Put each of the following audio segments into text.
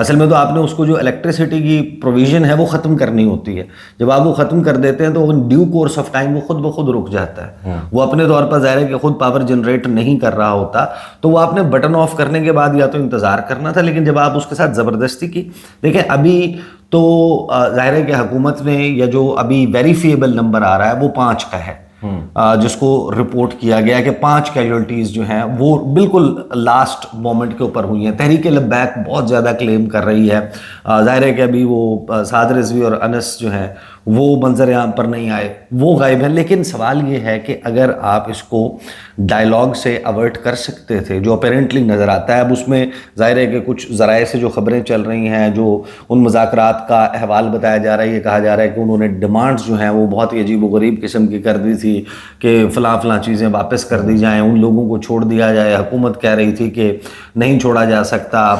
اصل میں تو آپ نے اس کو جو الیکٹریسٹی کی پروویژن ہے وہ ختم کرنی ہوتی ہے. جب آپ وہ ختم کر دیتے ہیں تو ڈیو کورس آف ٹائم وہ خود بخود رک جاتا ہے. وہ اپنے طور پر ظاہر ہے کہ خود پاور جنریٹ نہیں کر رہا ہوتا, تو وہ آپ نے بٹن آف کرنے کے بعد یا تو انتظار کرنا تھا, لیکن جب آپ اس کے ساتھ زبردستی کی. دیکھیں ابھی تو ظاہر ہے کہ حکومت نے, یا جو ابھی ویریفیبل نمبر آ رہا ہے وہ 5 کا ہے, جس کو رپورٹ کیا گیا کہ 5 کیجولٹیز جو ہیں وہ بالکل لاسٹ مومنٹ کے اوپر ہوئی ہیں. تحریک لبیک بہت زیادہ کلیم کر رہی ہے. ظاہر ہے کہ ابھی وہ سعد رضوی اور انس جو ہیں وہ منظر عام پر نہیں آئے, وہ غائب ہیں. لیکن سوال یہ ہے کہ اگر آپ اس کو ڈائلاگ سے اوائڈ کر سکتے تھے, جو اپیرنٹلی نظر آتا ہے, اب اس میں ظاہر ہے کہ کچھ ذرائع سے جو خبریں چل رہی ہیں, جو ان مذاکرات کا احوال بتایا جا رہا ہے, یہ کہا جا رہا ہے کہ انہوں نے ڈیمانڈز جو ہیں وہ بہت ہی عجیب و غریب قسم کی کر دی تھی کہ فلاں فلاں چیزیں واپس کر دی جائیں, ان لوگوں کو چھوڑ دیا جائے. حکومت کہہ رہی تھی کہ نہیں چھوڑا جا سکتا,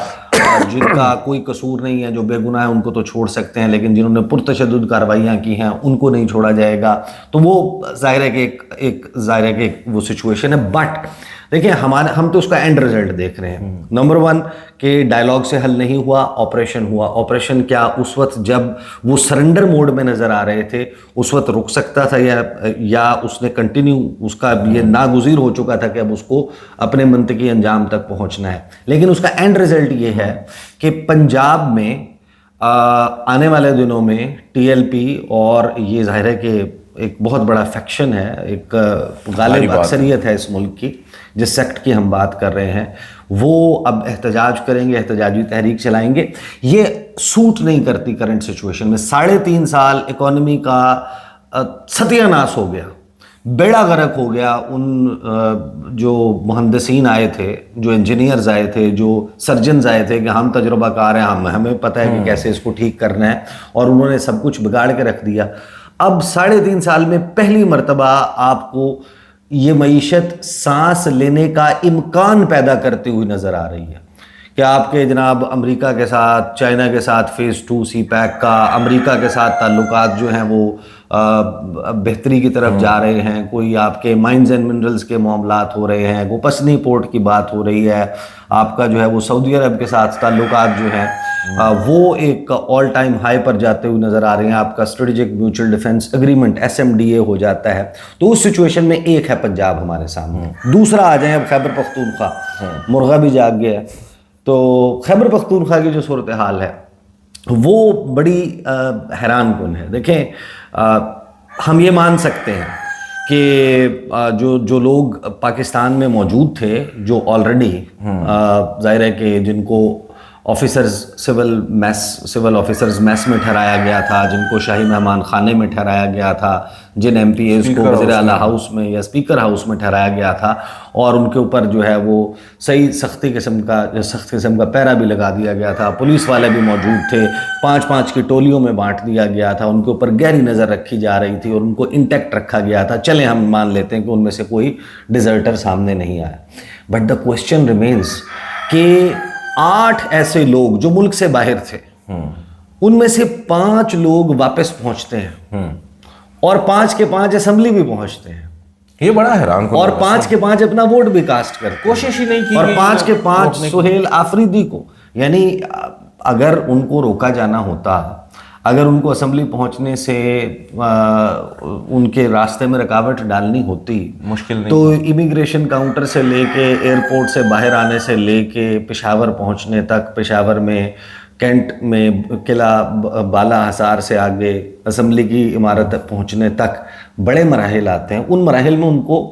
جن کا کوئی قصور نہیں ہے, جو بے گناہ ہیں ان کو تو چھوڑ سکتے ہیں, لیکن جنہوں نے پرتشدد کارروائیاں کی ہیں ان کو نہیں چھوڑا جائے گا. تو وہ ظاہر ہے کہ ظاہر ہے کہ وہ سچویشن ہے. بٹ دیکھیں ہم تو اس کا اینڈ رزلٹ دیکھ رہے ہیں. نمبر 1 کہ ڈائلاگ سے حل نہیں ہوا, آپریشن ہوا. آپریشن کیا اس وقت جب وہ سرنڈر موڈ میں نظر آ رہے تھے اس وقت رک سکتا تھا, یا اس نے کنٹینیو, اس کا یہ ناگزیر ہو چکا تھا کہ اب اس کو اپنے منطقی انجام تک پہنچنا ہے. لیکن اس کا اینڈ رزلٹ یہ ہے کہ پنجاب میں آنے والے دنوں میں TLP, اور یہ ظاہر ہے کہ ایک بہت بڑا فیکشن ہے, ایک غالب اکثریت ہے اس ملک کی, جس سیکٹ کی ہم بات کر رہے ہیں, وہ اب احتجاج کریں گے, احتجاجی تحریک چلائیں گے. یہ سوٹ نہیں کرتی کرنٹ سچویشن میں. 3.5 سال اکانومی کا ستیہ ناس ہو گیا, بیڑا غرق ہو گیا. ان جو مہندسین آئے تھے, جو انجینئرز آئے تھے, جو سرجنز آئے تھے کہ ہم تجربہ کار ہیں, ہمیں پتہ ہے کہ کیسے اس کو ٹھیک کرنا ہے, اور انہوں نے سب کچھ بگاڑ کے رکھ دیا. اب 3.5 سال میں پہلی مرتبہ آپ کو یہ معیشت سانس لینے کا امکان پیدا کرتی ہوئی نظر آ رہی ہے کہ آپ کے جناب امریکہ کے ساتھ, چائنا کے ساتھ فیز 2 سی پیک کا, امریکہ کے ساتھ تعلقات جو ہیں وہ بہتری کی طرف جا رہے ہیں. کوئی آپ کے مائنز اینڈ منرلز کے معاملات ہو رہے ہیں, کوئی پسنی پورٹ کی بات ہو رہی ہے, آپ کا جو ہے وہ سعودی عرب کے ساتھ تعلقات جو ہیں وہ ایک آل ٹائم ہائی پر جاتے ہوئے نظر آ رہے ہیں. آپ کا strategic mutual defence agreement SMDA ہو جاتا ہے. تو اس سچویشن میں ایک ہے پنجاب ہمارے سامنے. دوسرا آ جائیں اب خیبر پختونخوا, مرغا بھی جاگ گیا ہے. تو خیبر پختونخوا کی جو صورتحال ہے وہ بڑی حیران کن ہے. دیکھیں ہم یہ مان سکتے ہیں کہ جو لوگ پاکستان میں موجود تھے, جو آلریڈی ظاہر ہے کہ جن کو آفیسرز سول آفیسرز میس میں ٹھہرایا گیا تھا, جن کو شاہی مہمان خانے میں ٹھہرایا گیا تھا, جن MPAs کو وزیر اعلیٰ ہاؤس میں یا اسپیکر ہاؤس میں ٹھہرایا گیا تھا, اور ان کے اوپر جو ہے وہ صحیح سخت قسم کا پہرا بھی لگا دیا گیا تھا. پولیس والے بھی موجود تھے, 5-5 کی ٹولیوں میں بانٹ دیا گیا تھا. ان کے اوپر گہری نظر رکھی جا رہی تھی اور ان کو انٹیکٹ رکھا گیا تھا. چلیں ہم مان لیتے ہیں کہ ان میں سے کوئی ڈیزرٹر سامنے نہیں آیا. بٹ دا کوسچن ریمینز کہ 8 ایسے لوگ جو ملک سے باہر تھے, ان میں سے 5 لوگ واپس پہنچتے ہیں, اور 5 کے 5 اسمبلی بھی پہنچتے ہیں. یہ بڑا حیران کن, اور 5 کے 5 اپنا ووٹ بھی کاسٹ کرتے, کوشش ہی نہیں کی, اور 5 کے 5 سہیل آفریدی کو. یعنی اگر ان کو روکا جانا ہوتا, اگر ان کو اسمبلی پہنچنے سے ان کے راستے میں رکاوٹ ڈالنی ہوتی, مشکل نہیں, تو امیگریشن کاؤنٹر سے لے کے ایئرپورٹ سے باہر آنے سے لے کے پشاور پہنچنے تک, پشاور میں کینٹ میں قلعہ بالا حصار سے آگے اسمبلی کی عمارت پہنچنے تک بڑے مراحل آتے ہیں. ان مراحل میں ان کو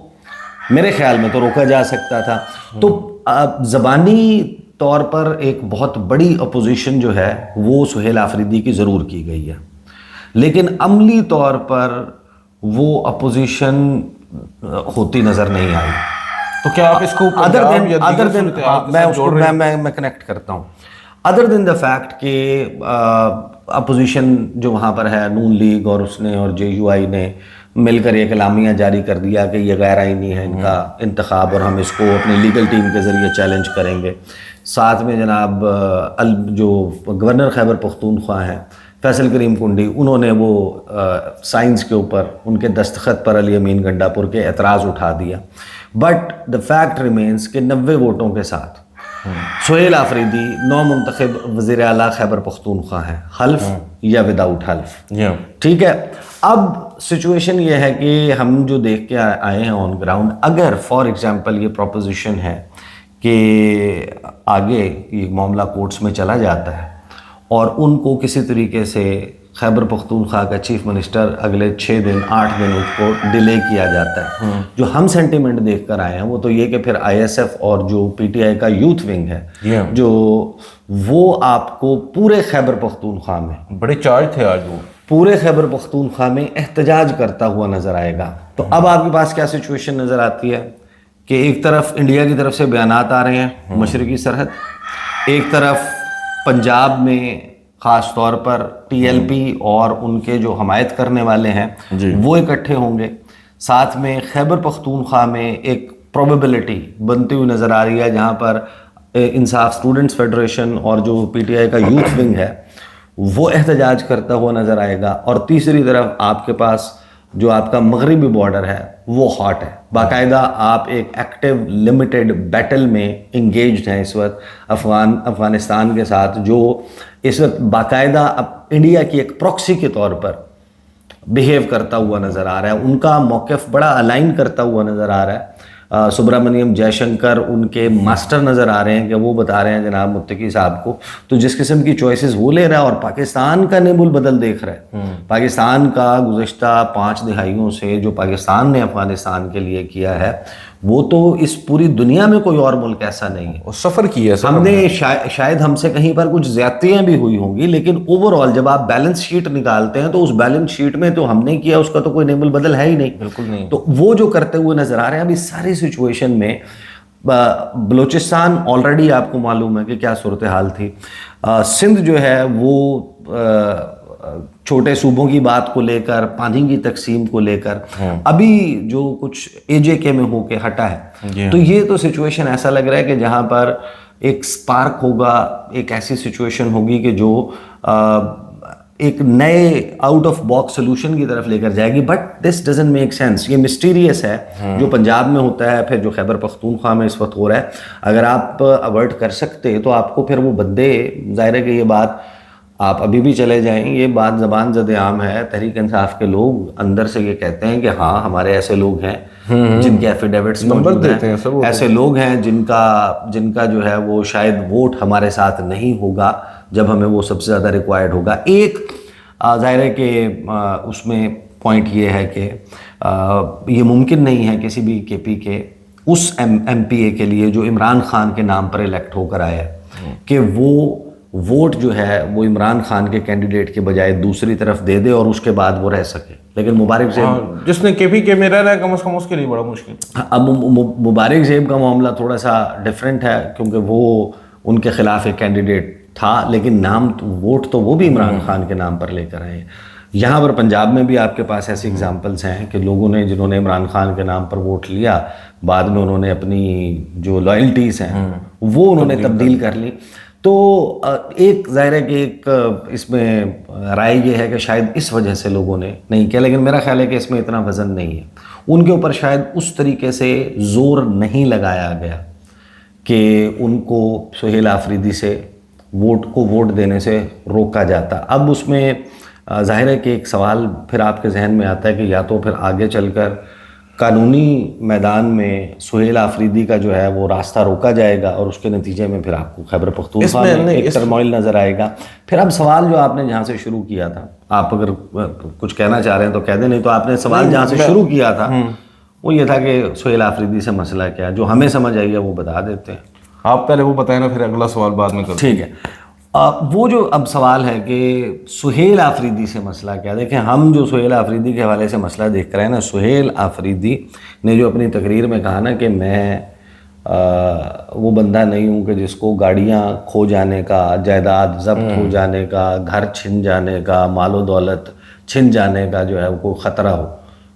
میرے خیال میں تو روکا جا سکتا تھا. تو زبانی طور پر ایک بہت بڑی اپوزیشن جو ہے وہ سہیل آفریدی کی ضرور کی گئی ہے, لیکن عملی طور پر وہ اپوزیشن ہوتی نظر نہیں آئی. تو کیا آپ اس کو میں کنیکٹ کرتا ہوں, ادر دین دا فیکٹ کہ اپوزیشن جو وہاں پر ہے, نون لیگ اور اس نے اور JUI نے مل کر ایک اعلامیہ جاری کر دیا کہ یہ غیر آئینی ہے ان کا انتخاب, اور ہم اس کو اپنی لیگل ٹیم کے ذریعے چیلنج کریں گے. ساتھ میں جناب جو گورنر خیبر پختونخوا ہیں فیصل کریم کنڈی, انہوں نے وہ سائنس کے اوپر ان کے دستخط پر علی امین گنڈا پور کے اعتراض اٹھا دیا. بٹ دا فیکٹ ریمینز کہ 90 ووٹوں کے ساتھ سہیل آفریدی نو منتخب وزیر اعلیٰ خیبر پختونخوا ہیں، حلف یا وداؤٹ حلف. ٹھیک ہے. اب سچویشن یہ ہے کہ ہم جو دیکھ کے آئے ہیں آن گراؤنڈ، اگر فار ایگزامپل یہ پروپوزیشن ہے کہ آگے یہ معاملہ کورٹس میں چلا جاتا ہے اور ان کو کسی طریقے سے خیبر پختونخوا کا چیف منسٹر اگلے 6 دن 8 دن اس کو ڈیلے کیا جاتا ہے، جو ہم سینٹیمنٹ دیکھ کر آئے ہیں وہ تو یہ کہ پھر آئی ایس ایف اور جو پی ٹی آئی کا یوتھ ونگ ہے جو وہ آپ کو پورے خیبر پختونخوا میں بڑے چارج تھے آج، وہ پورے خیبر پختونخوا میں احتجاج کرتا ہوا نظر آئے گا. تو اب آپ کے پاس کیا سچویشن نظر آتی ہے کہ ایک طرف انڈیا کی طرف سے بیانات آ رہے ہیں مشرقی سرحد، ایک طرف پنجاب میں خاص طور پر ٹی ایل پی اور ان کے جو حمایت کرنے والے ہیں وہ اکٹھے ہوں گے، ساتھ میں خیبر پختونخوا میں ایک پروبیبلٹی بنتی ہوئی نظر آ رہی ہے جہاں پر انصاف اسٹوڈنٹس فیڈریشن اور جو پی ٹی آئی کا یوتھ ونگ ہے وہ احتجاج کرتا ہوا نظر آئے گا، اور تیسری طرف آپ کے پاس جو آپ کا مغربی بارڈر ہے وہ ہاٹ ہے. باقاعدہ آپ ایک ایکٹیو لمیٹڈ بیٹل میں انگیجڈ ہیں اس وقت افغانستان کے ساتھ، جو اس وقت باقاعدہ انڈیا کی ایک پروکسی کے طور پر بیہیو کرتا ہوا نظر آ رہا ہے. ان کا موقف بڑا الائن کرتا ہوا نظر آ رہا ہے. سبرامنیم جے شنکر ان کے ماسٹر نظر آ رہے ہیں کہ وہ بتا رہے ہیں جناب متقی صاحب کو، تو جس قسم کی چوائسز وہ لے رہا ہے اور پاکستان کا نیم البدل دیکھ رہا ہے. پاکستان کا گزشتہ 5 دہائیوں سے جو پاکستان نے افغانستان کے لیے کیا ہے وہ تو اس پوری دنیا میں کوئی اور ملک ایسا نہیں ہے. سفر کیا ہے ہم نے شاید ہم سے کہیں پر کچھ زیادتیاں بھی ہوئی ہوں گی، لیکن اوور آل جب آپ بیلنس شیٹ نکالتے ہیں تو اس بیلنس شیٹ میں تو ہم نے کیا اس کا تو کوئی نیم البدل ہے ہی نہیں. بالکل نہیں. تو وہ جو کرتے ہوئے نظر آ رہے ہیں اب اس ساری سچویشن میں بلوچستان آلریڈی آپ کو معلوم ہے کہ کیا صورتحال تھی. سندھ جو ہے وہ چھوٹے صوبوں کی بات کو لے کر، پانی کی تقسیم کو لے کر ابھی جو کچھ اے جے کے میں ہو کے ہٹا ہے، تو یہ تو سچویشن ایسا لگ رہا ہے کہ جہاں پر ایک سپارک ہوگا، ایک ایسی سچویشن ہوگی کہ جو ایک نئے آؤٹ آف باکس سلوشن کی طرف لے کر جائے گی. But this doesn't make sense. یہ مسٹیریس ہے جو پنجاب میں ہوتا ہے، پھر جو خیبر پختونخوا میں اس وقت ہو رہا ہے. اگر آپ اوائڈ کر سکتے تو آپ کو پھر وہ بندے، ظاہر ہے کہ یہ بات آپ ابھی بھی چلے جائیں، یہ بات زبان زد عام ہے. تحریک انصاف کے لوگ اندر سے یہ کہتے ہیں کہ ہاں ہمارے ایسے لوگ ہیں جن کے ایفیڈیوٹس موجود ہیں، ایسے لوگ ہیں جن کا جو ہے وہ شاید ووٹ ہمارے ساتھ نہیں ہوگا جب ہمیں وہ سب سے زیادہ ریکوائرڈ ہوگا. ایک ظاہر ہے کہ اس میں پوائنٹ یہ ہے کہ یہ ممکن نہیں ہے کسی بھی کے پی کے اس ایم پی اے کے لیے جو عمران خان کے نام پر الیکٹ ہو کر آیا ہے کہ وہ ووٹ جو ہے وہ عمران خان کے کینڈیڈیٹ کے بجائے دوسری طرف دے دے اور اس کے بعد وہ رہ سکے. لیکن مبارک زیب جس نے کے پی کے میں رہ رہا ہے کم از کم اس کے لیے بڑا مشکل. اب مبارک زیب کا معاملہ تھوڑا سا ڈیفرنٹ ہے کیونکہ وہ ان کے خلاف ایک کینڈیڈیٹ تھا، لیکن نام ووٹ تو وہ بھی عمران خان کے نام پر لے کر آئے ہیں. یہاں پر پنجاب میں بھی آپ کے پاس ایسی اگزامپلس ہیں کہ لوگوں نے جنہوں نے عمران خان کے نام پر ووٹ لیا بعد میں انہوں نے اپنی جو لائلٹیز ہیں وہ انہوں نے تبدیل کر لی. تو ایک ظاہر ہے کہ ایک اس میں رائے یہ ہے کہ شاید اس وجہ سے لوگوں نے نہیں کیا، لیکن میرا خیال ہے کہ اس میں اتنا وزن نہیں ہے. ان کے اوپر شاید اس طریقے سے زور نہیں لگایا گیا کہ ان کو سہیل آفریدی سے ووٹ دینے سے روکا جاتا. اب اس میں ظاہر ہے کہ ایک سوال پھر آپ کے ذہن میں آتا ہے کہ یا تو پھر آگے چل کر قانونی میدان میں سہیل آفریدی کا جو ہے وہ راستہ روکا جائے گا اور اس کے نتیجے میں پھر آپ کو خیبر پختونخوا میں ایک ٹرموئل نظر آئے گا. پھر اب سوال جو آپ نے جہاں سے شروع کیا تھا، آپ اگر کچھ کہنا چاہ رہے ہیں تو کہہ دیں، نہیں تو آپ نے سوال جہاں سے شروع کیا تھا وہ یہ تھا کہ سہیل آفریدی سے مسئلہ کیا، جو ہمیں سمجھ آئی ہے وہ بتا دیتے ہیں. آپ پہلے وہ بتائیں نا، پھر اگلا سوال بعد میں کریں. ٹھیک ہے. وہ جو اب سوال ہے کہ سہیل آفریدی سے مسئلہ کیا، دیکھیں ہم جو سہیل آفریدی کے حوالے سے مسئلہ دیکھ کر آئے نا، سہیل آفریدی نے جو اپنی تقریر میں کہا نا کہ میں وہ بندہ نہیں ہوں کہ جس کو گاڑیاں کھو جانے کا، جائیداد ضبط ہو جانے کا، گھر چھن جانے کا، مال و دولت چھن جانے کا جو ہے وہ خطرہ ہو،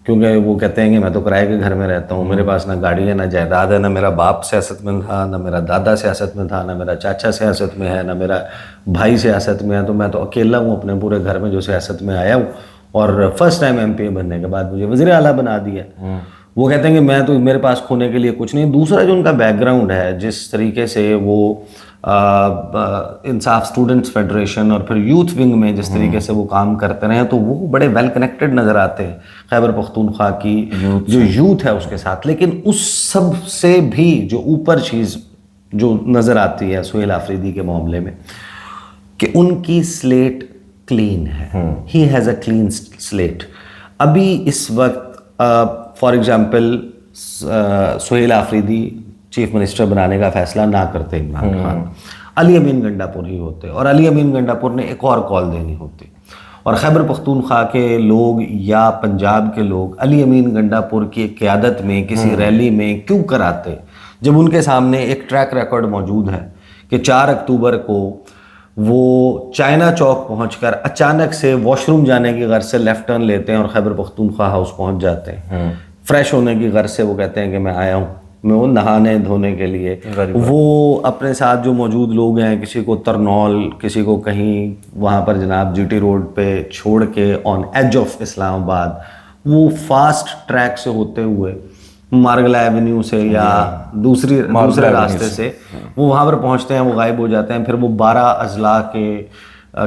کیونکہ وہ کہتے ہیں کہ میں تو کرائے کے گھر میں رہتا ہوں، میرے پاس نہ گاڑی ہے نہ جائیداد ہے، نہ میرا باپ سیاست میں تھا، نہ میرا دادا سیاست میں تھا، نہ میرا چاچا سیاست میں ہے، نہ میرا بھائی سیاست میں ہے، تو میں تو اکیلا ہوں اپنے پورے گھر میں جو سیاست میں آیا ہوں، اور فرسٹ ٹائم ایم پی اے بننے کے بعد مجھے وزیر اعلیٰ بنا دیا. وہ کہتے ہیں کہ میں تو میرے پاس کھونے کے لیے کچھ نہیں. دوسرا جو ان کا بیک گراؤنڈ ہے, جس طریقے سے وہ انصاف اسٹوڈنٹس فیڈریشن اور پھر یوتھ ونگ میں جس طریقے سے وہ کام کرتے رہے ہیں, تو وہ بڑے ویل کنیکٹڈ نظر آتے ہیں خیبر پختونخوا کی جو یوتھ ہے اس کے ساتھ. لیکن اس سب سے بھی جو اوپر چیز جو نظر آتی ہے سہیل آفریدی کے معاملے میں, کہ ان کی سلیٹ کلین ہے. He has a clean slate. ابھی اس وقت for example Sohail Afridi chief minister بنانے کا فیصلہ نہ کرتے عمران خان, علی امین گنڈاپور ہی ہوتے, اور علی امین گنڈاپور نے ایک اور کال دینی ہوتی, اور خیبر پختونخوا کے لوگ یا پنجاب کے لوگ علی امین گنڈاپور کی قیادت میں کسی ریلی میں کیوں کراتے, جب ان کے سامنے ایک ٹریک ریکارڈ موجود ہے کہ 4 اکتوبر کو وہ چائنا چوک پہنچ کر اچانک سے واش روم جانے کی غرض سے لیفٹ ٹرن لیتے ہیں اور خیبر پختونخوا ہاؤس پہنچ جاتے ہیں. فریش ہونے کی غرض سے وہ کہتے ہیں کہ میں آیا ہوں, میں وہ نہانے دھونے کے لیے. وہ اپنے ساتھ جو موجود لوگ ہیں, کسی کو ترنول, کسی کو کہیں وہاں پر جناب جی ٹی روڈ پہ چھوڑ کے آن ایج آف اسلام آباد, وہ فاسٹ ٹریک سے ہوتے ہوئے مارگلا ایونیو سے یا دوسرے راستے سے وہ وہاں پر پہنچتے ہیں, وہ غائب ہو جاتے ہیں. پھر وہ 12 اضلاع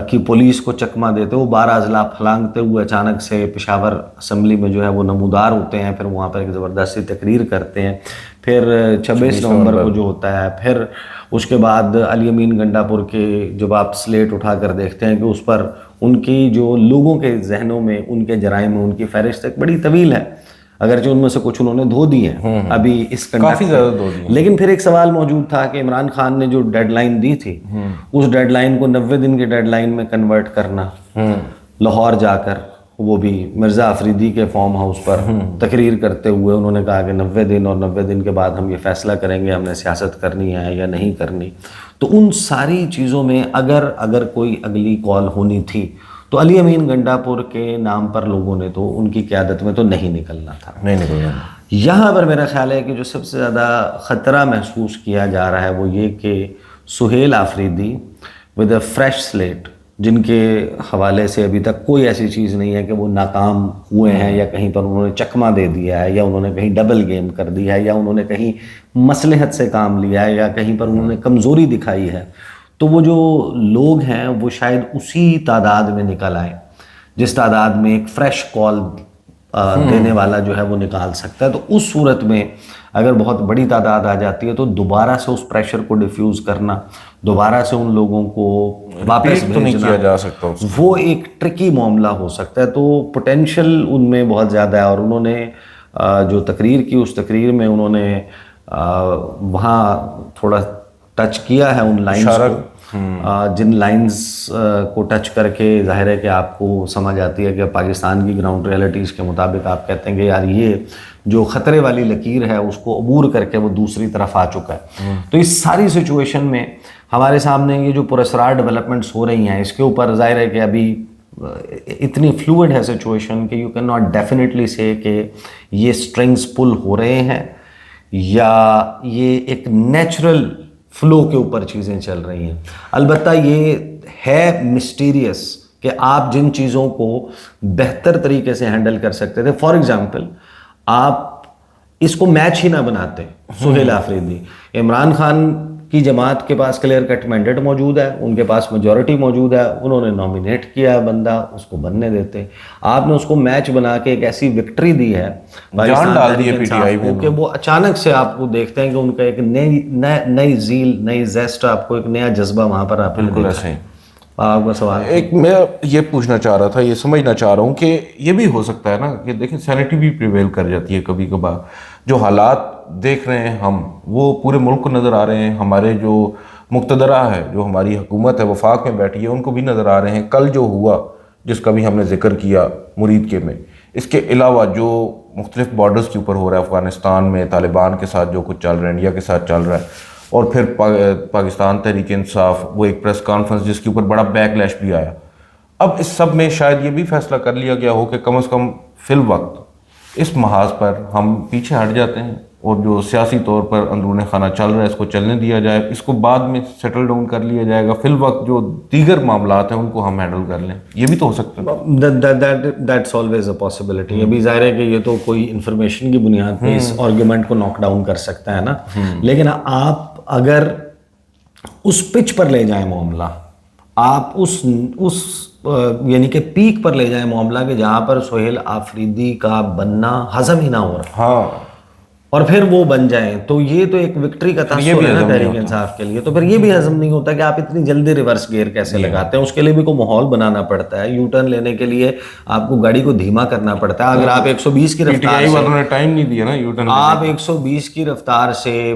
کی پولیس کو چکمہ دیتے, وہ 12 اضلاع پھلانگتے ہوئے اچانک سے پشاور اسمبلی میں جو ہے وہ نمودار ہوتے ہیں. پھر وہاں پر ایک زبردستی تقریر کرتے ہیں. پھر 26 نومبر کو جو ہوتا ہے, پھر اس کے بعد علی امین گنڈاپور کے جب آپ سلیٹ اٹھا کر دیکھتے ہیں کہ اس پر ان کی جو لوگوں کے ذہنوں میں ان کے جرائم میں ان کی فہرست ایک بڑی طویل ہے, اگرچہ ان میں سے کچھ انہوں نے دھو دی ہیں ابھی اس کافی زیادہ دھو دی. لیکن پھر ایک سوال موجود تھا کہ عمران خان نے جو ڈیڈ لائن دی تھی, اس ڈیڈ لائن کو 90 دن کی ڈیڈ لائن میں کنورٹ کرنا, لاہور جا کر وہ بھی مرزا آفریدی کے فارم ہاؤس پر تقریر کرتے ہوئے انہوں نے کہا کہ 90 دن اور 90 دن کے بعد ہم یہ فیصلہ کریں گے ہم نے سیاست کرنی ہے یا نہیں کرنی. تو ان ساری چیزوں میں اگر کوئی اگلی کال ہونی تھی تو علی امین گنڈاپور کے نام پر لوگوں نے تو ان کی قیادت میں تو نہیں نکلنا تھا. یہاں پر میرا خیال ہے کہ جو سب سے زیادہ خطرہ محسوس کیا جا رہا ہے وہ یہ کہ Sohail Afridi with a fresh slate, جن کے حوالے سے ابھی تک کوئی ایسی چیز نہیں ہے کہ وہ ناکام ہوئے ہیں یا کہیں پر انہوں نے چکمہ دے دیا ہے یا انہوں نے کہیں ڈبل گیم کر دیا ہے یا انہوں نے کہیں مصلحت سے کام لیا ہے یا کہیں پر انہوں نے کمزوری دکھائی ہے. تو وہ جو لوگ ہیں وہ شاید اسی تعداد میں نکل آئیں جس تعداد میں ایک فریش کال دینے والا جو ہے وہ نکال سکتا ہے. تو اس صورت میں اگر بہت بڑی تعداد آ جاتی ہے تو دوبارہ سے اس پریشر کو ڈیفیوز کرنا, دوبارہ سے ان لوگوں کو واپس بھیجنا جا سکتا, وہ ایک ٹرکی معاملہ ہو سکتا ہے. تو پوٹینشیل ان میں بہت زیادہ ہے, اور انہوں نے جو تقریر کی اس تقریر میں انہوں نے وہاں تھوڑا ٹچ کیا ہے ان لائنز کو, جن لائنز کو ٹچ کر کے ظاہر ہے کہ آپ کو سمجھ آتی ہے کہ پاکستان کی گراؤنڈ ریئلٹیز کے مطابق آپ کہتے ہیں کہ یار یہ جو خطرے والی لکیر ہے اس کو عبور کر کے وہ دوسری طرف آ چکا ہے. تو اس ساری سچویشن میں ہمارے سامنے یہ جو پراسرار ڈیولپمنٹس ہو رہی ہیں اس کے اوپر ظاہر ہے کہ ابھی اتنی فلوئڈ ہے سچویشن کہ یو کین ناٹ ڈیفینیٹلی سے کہ یہ سٹرنگز پل ہو رہے ہیں یا یہ ایک نیچرل فلو کے اوپر چیزیں چل رہی ہیں. البتہ یہ ہے مسٹیریس کہ آپ جن چیزوں کو بہتر طریقے سے ہینڈل کر سکتے تھے, فار ایگزامپل آپ اس کو میچ ہی نہ بناتے. سہیل آفریدی, عمران خان کی جماعت کے پاس کلیئر کٹ مینڈیٹ موجود ہے, ان کے پاس میجورٹی موجود ہے, انہوں نے نامینیٹ کیا ہے بندہ, اس کو بننے دیتے. آپ نے اس کو میچ بنا کے ایک ایسی وکٹری دی ہے جان ڈال دی ہے پی ٹی آئی کو کہ وہ اچانک سے آپ کو دیکھتے ہیں کہ ان کا ایک نئی زیل, نئی زیسٹ, آپ کو ایک نیا جذبہ وہاں پر آپ بالکل ایسے ہی. آپ کا سوال ایک میں یہ پوچھنا چاہ رہا تھا, یہ سمجھنا چاہ رہا ہوں کہ یہ بھی ہو سکتا ہے نا کہ دیکھیں سینیٹی بھی پریویل کر جاتی ہے کبھی کبھار. جو حالات دیکھ رہے ہیں ہم وہ پورے ملک کو نظر آ رہے ہیں, ہمارے جو مقتدرہ ہے, جو ہماری حکومت ہے وفاق میں بیٹھی ہے, ان کو بھی نظر آ رہے ہیں. کل جو ہوا جس کا بھی ہم نے ذکر کیا مرید کے میں, اس کے علاوہ جو مختلف بارڈرز کے اوپر ہو رہا ہے, افغانستان میں طالبان کے ساتھ جو کچھ چل رہا ہے, انڈیا کے ساتھ چل رہا ہے, اور پھر پاکستان تحریک انصاف وہ ایک پریس کانفرنس جس کے اوپر بڑا بیک لیش بھی آیا. اب اس سب میں شاید یہ بھی فیصلہ کر لیا گیا ہو کہ کم از کم فی الوقت اس محاذ پر ہم پیچھے ہٹ جاتے ہیں اور جو سیاسی طور پر اندرون خانہ چل رہا ہے اس کو چلنے دیا جائے, اس کو بعد میں سیٹل ڈاؤن کر لیا جائے گا, فی الوقت جو دیگر معاملات ہیں ان کو ہم ہینڈل کر لیں, یہ بھی تو ہو سکتا ہے. That's always a possibility. ابھی ظاہر ہے کہ یہ تو کوئی انفارمیشن کی بنیاد پہ اس آرگیومنٹ کو ناک ڈاؤن کر سکتا ہے نا, لیکن آپ اگر اس پچ پر لے جائیں معاملہ, آپ اس یعنی کہ پیک پر لے جائیں معاملہ کہ جہاں پر سہیل آفریدی کا بننا ہضم ہی نہ ہو رہا, ہاں, اور پھر وہ بن جائیں, تو یہ تو ایک وکٹری کا تاثر ہے نا تحریک انصاف کے لیے. تو پھر یہ بھی ہضم نہیں ہوتا کہ آپ اتنی جلدی ریورس گیئر کیسے لگاتے ہیں. اس کے لیے بھی کوئی ماحول بنانا پڑتا ہے, یو ٹرن لینے کے لیے آپ کو گاڑی کو دھیما کرنا پڑتا ہے. اگر آپ 120 کی رفتار سے, ٹائم نہیں دیا نا یو ٹرن, آپ 120 کی رفتار سے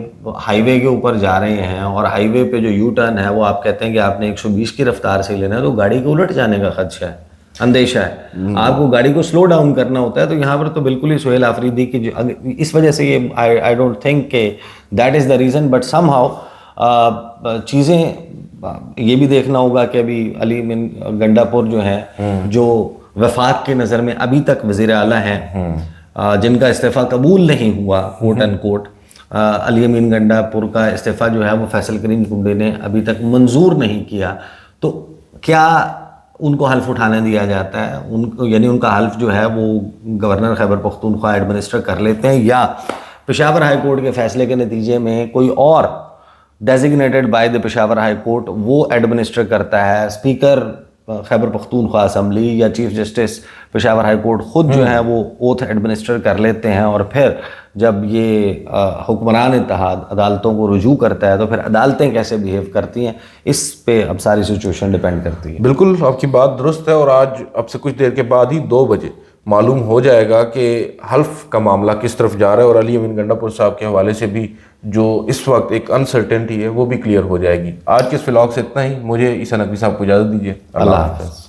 ہائی وے کے اوپر جا رہے ہیں اور ہائی وے پہ جو یو ٹرن ہے وہ آپ کہتے ہیں کہ آپ نے 120 کی رفتار سے لینا ہے, تو گاڑی کے الٹ جانے کا خدشہ ہے, اندیشہ ہے. آپ کو گاڑی کو سلو ڈاؤن کرنا ہوتا ہے. تو یہاں پر تو بالکل ہی سہیل آفریدی کی اس وجہ سے یہ آئی ڈونٹ تھنک کہ that is the reason, but some how چیزیں یہ بھی دیکھنا ہوگا کہ ابھی علی امین گنڈاپور جو ہیں, جو وفاق کی نظر میں ابھی تک وزیر اعلیٰ ہیں, جن کا استعفیٰ قبول نہیں ہوا کوٹ اینڈ کوٹ, علی امین گنڈاپور کا استعفیٰ جو ہے وہ فیصل کریم کنڈے نے ابھی تک منظور نہیں کیا. تو کیا ان کو حلف اٹھانے دیا جاتا ہے, ان کو یعنی ان کا حلف جو ہے وہ گورنر خیبر پختونخوا ایڈمنسٹر کر لیتے ہیں, یا پشاور ہائی کورٹ کے فیصلے کے نتیجے میں کوئی اور designated by the Peshawar high court وہ ایڈمنسٹر کرتا ہے. اسپیکر خیبر پختونخوا اسمبلی یا chief justice Peshawar high court خود جو ہے وہ اوتھ ایڈمنسٹر کر لیتے ہیں, اور پھر جب یہ حکمران اتحاد عدالتوں کو رجوع کرتا ہے تو پھر عدالتیں کیسے بیہیو کرتی ہیں, اس پہ اب ساری سچویشن ڈیپینڈ کرتی ہے. بالکل آپ کی بات درست ہے, اور آج اب سے کچھ دیر کے بعد ہی 2 بجے معلوم ہو جائے گا کہ حلف کا معاملہ کس طرف جا رہا ہے, اور علی امین گنڈاپور صاحب کے حوالے سے بھی جو اس وقت ایک انسرٹنٹی ہے وہ بھی کلیئر ہو جائے گی. آج کے اس ولاگ سے اتنا ہی. مجھے عیسیٰ نقوی صاحب کو اجازت دیجیے. اللہ حافظ.